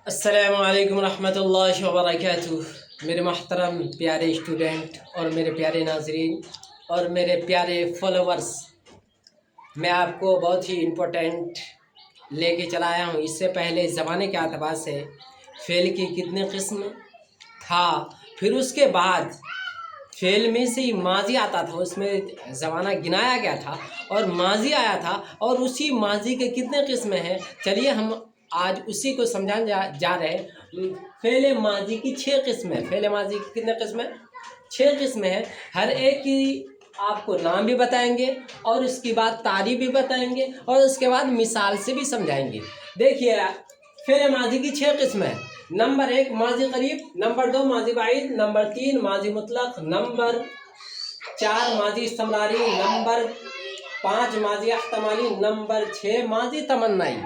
अस्सलामु अलैकुम रहमतुल्लाहि व बरकातुहू। मेरे महतरम प्यारे स्टूडेंट और मेरे प्यारे नाज़रीन और मेरे प्यारे फॉलोवर्स, मैं आपको बहुत ही इम्पोर्टेंट लेके चला आया हूँ। इससे पहले ज़माने के अतबार से फ़ेल की कितने किस्म था, फिर उसके बाद फ़ेल में से ही माजी आता था, उसमें ज़माना गिनाया गया था और माजी आया था, और उसी माजी के कितने किस्म हैं। चलिए हम आज उसी को समझाने जा रहे हैं। फ़ेल माजी की 6 किस्म है। फ़ेल माजी की कितने किस्म है? 6 किस्म है। हर एक की आपको नाम भी बताएंगे और उसके बाद तारीफ भी बताएंगे और उसके बाद मिसाल से भी समझाएंगे। देखिए, फ़ेल माजी की 6 किस्म है। नंबर 1 माजी करीब, नंबर 2 माजी बाइद, नंबर 3 माजी मुतलक, नंबर 4 माजी इस्तिमरारी, नंबर 5 माजी एहतमाली, नंबर 6 माजी तमन्नाई।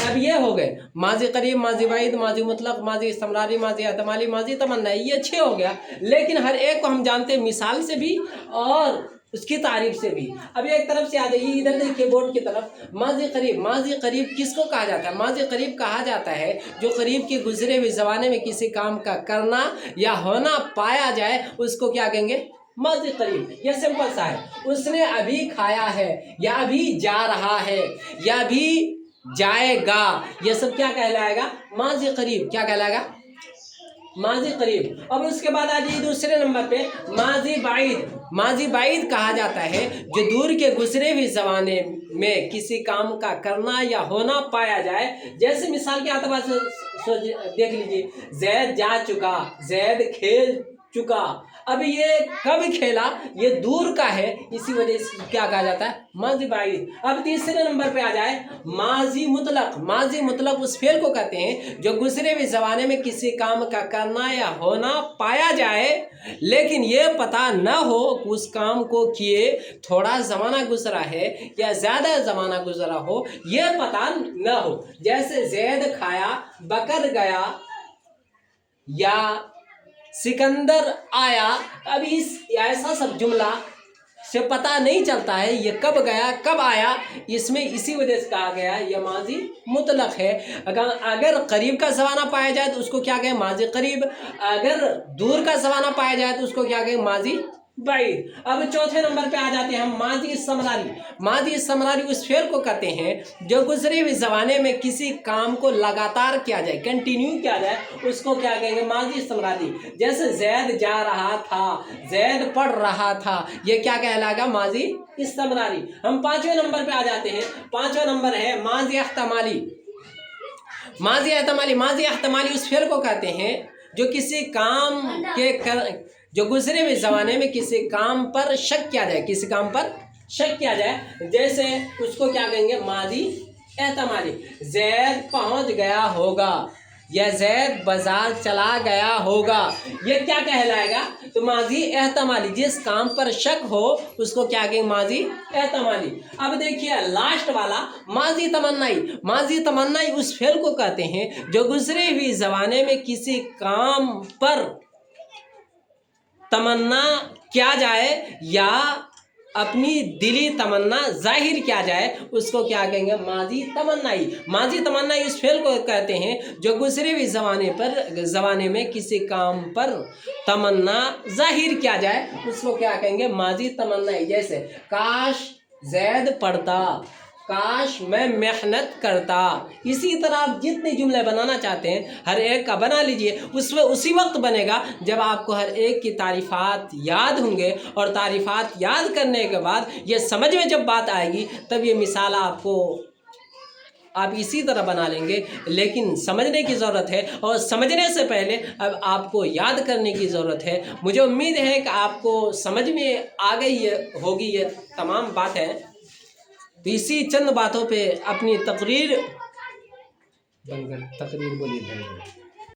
अब ये हो गए माजी करीब, माजी बाइद, माजी मुतलक, माजी इस्तिमरारी, माजी एहतमाली, माजी तमन्नाई, ये 6 हो गया। लेकिन हर एक को हम जानते हैं मिसाल से भी और उसकी तारीफ से भी। अब एक तरफ से आ जाइए, इधर देखिए बोर्ड की तरफ। माजी करीब, माजी करीब किसको कहा जाता है? माजी करीब कहा जाता है जो करीब के गुजरे हुए ज़माने में किसी काम का करना या होना पाया जाए, उसको क्या कहेंगे? माजी करीब। यह सिंपल सा है। उसने अभी खाया है, या अभी जा रहा है, या अभी जाएगा, ये सब क्या कहलाएगा? माजी करीब। क्या कहलाएगा? माजी करीब। अब उसके बाद आ जाइए दूसरे नंबर पे माजी बाइद। माजी बाइद कहा जाता है जो दूर के गुजरे हुए ज़माने में किसी काम का करना या होना पाया जाए। जैसे मिसाल के अतबार से देख लीजिए, जैद जा चुका, जैद खेल चुका। अब ये कब खेला, ये दूर का है, इसी वजह से क्या कहा जाता है? माजी बाइद। अब तीसरे नंबर पे आ जाए माजी मुतलक। माजी मुतलक उस फेल को कहते हैं जो गुजरे हुए ज़माने में किसी काम का करना या होना पाया जाए, लेकिन ये पता न हो कि उस काम को किए थोड़ा ज़माना गुजरा है या ज़्यादा ज़माना गुजरा हो, ये पता न हो। जैसे जैद खाया, बकर गया, या सिकंदर आया। अब इस ऐसा सब जुमला से पता नहीं चलता है ये कब गया कब आया, इसमें इसी वजह से कहा गया ये माजी मुतलक है। अगर करीब का ज़माना पाया जाए तो उसको क्या कहें? माजी करीब। अगर दूर का ज़माना पाया जाए तो उसको क्या कहें? माजी बाइद। अब चौथे नंबर पे आ जाते हैं हम माजी इस्तिमरारी। माजी इस्तिमरारी उस फेल को कहते हैं जो गुजरे हुए ज़माने में किसी काम को लगातार किया जाए, कंटिन्यू किया जाए, उसको क्या कहेंगे? माजी इस्तिमरारी। जैसे जैद जा रहा था, जैद पढ़ रहा था, ये क्या कहलाएगा? माजी इस्तिमरारी। हम 5वें नंबर पे आ जाते हैं। 5वां नंबर है माजी एहतमाली। माजी एहतमाली। माजी एहतमाली उस फेल को कहते हैं जो किसी काम के जो गुजरे हुए ज़माने में किसी काम पर शक किया जाए, किसी काम पर शक किया जाए, जैसे उसको क्या कहेंगे? माजी एहतमाली। जैद पहुंच गया होगा, या जैद बाजार चला गया होगा, ये क्या कहलाएगा? तो माजी एहतमाली। जिस काम पर शक हो उसको क्या कहेंगे? माजी एहतमाली। अब देखिए लास्ट वाला माजी तमन्नाई। माजी तमन्नाई उस फेल को कहते हैं जो गुजरे हुए ज़माने में किसी काम पर तमन्ना किया जाए या अपनी दिली तमन्ना जाहिर किया जाए, उसको क्या कहेंगे? माजी तमन्नाई। माजी तमन्नाई उस फेल को कहते हैं जो गुजरे हुए ज़माने में किसी काम पर तमन्ना जाहिर किया जाए, उसको क्या कहेंगे? माजी तमन्नाई। जैसे काश जैद पढ़ता, काश मैं मेहनत करता। इसी तरह आप जितने जुमले बनाना चाहते हैं हर एक का बना लीजिए। उसमें उसी वक्त बनेगा जब आपको हर एक की तारीफ़ात याद होंगे, और तारीफ़ात याद करने के बाद ये समझ में जब बात आएगी तब ये मिसाल आपको आप इसी तरह बना लेंगे। लेकिन समझने की ज़रूरत है, और समझने से पहले अब आपको याद करने की ज़रूरत है। मुझे उम्मीद है कि आपको समझ में आ गई होगी ये तमाम बातें। तो इसी चंद बातों पे अपनी तकरीर बोलिए।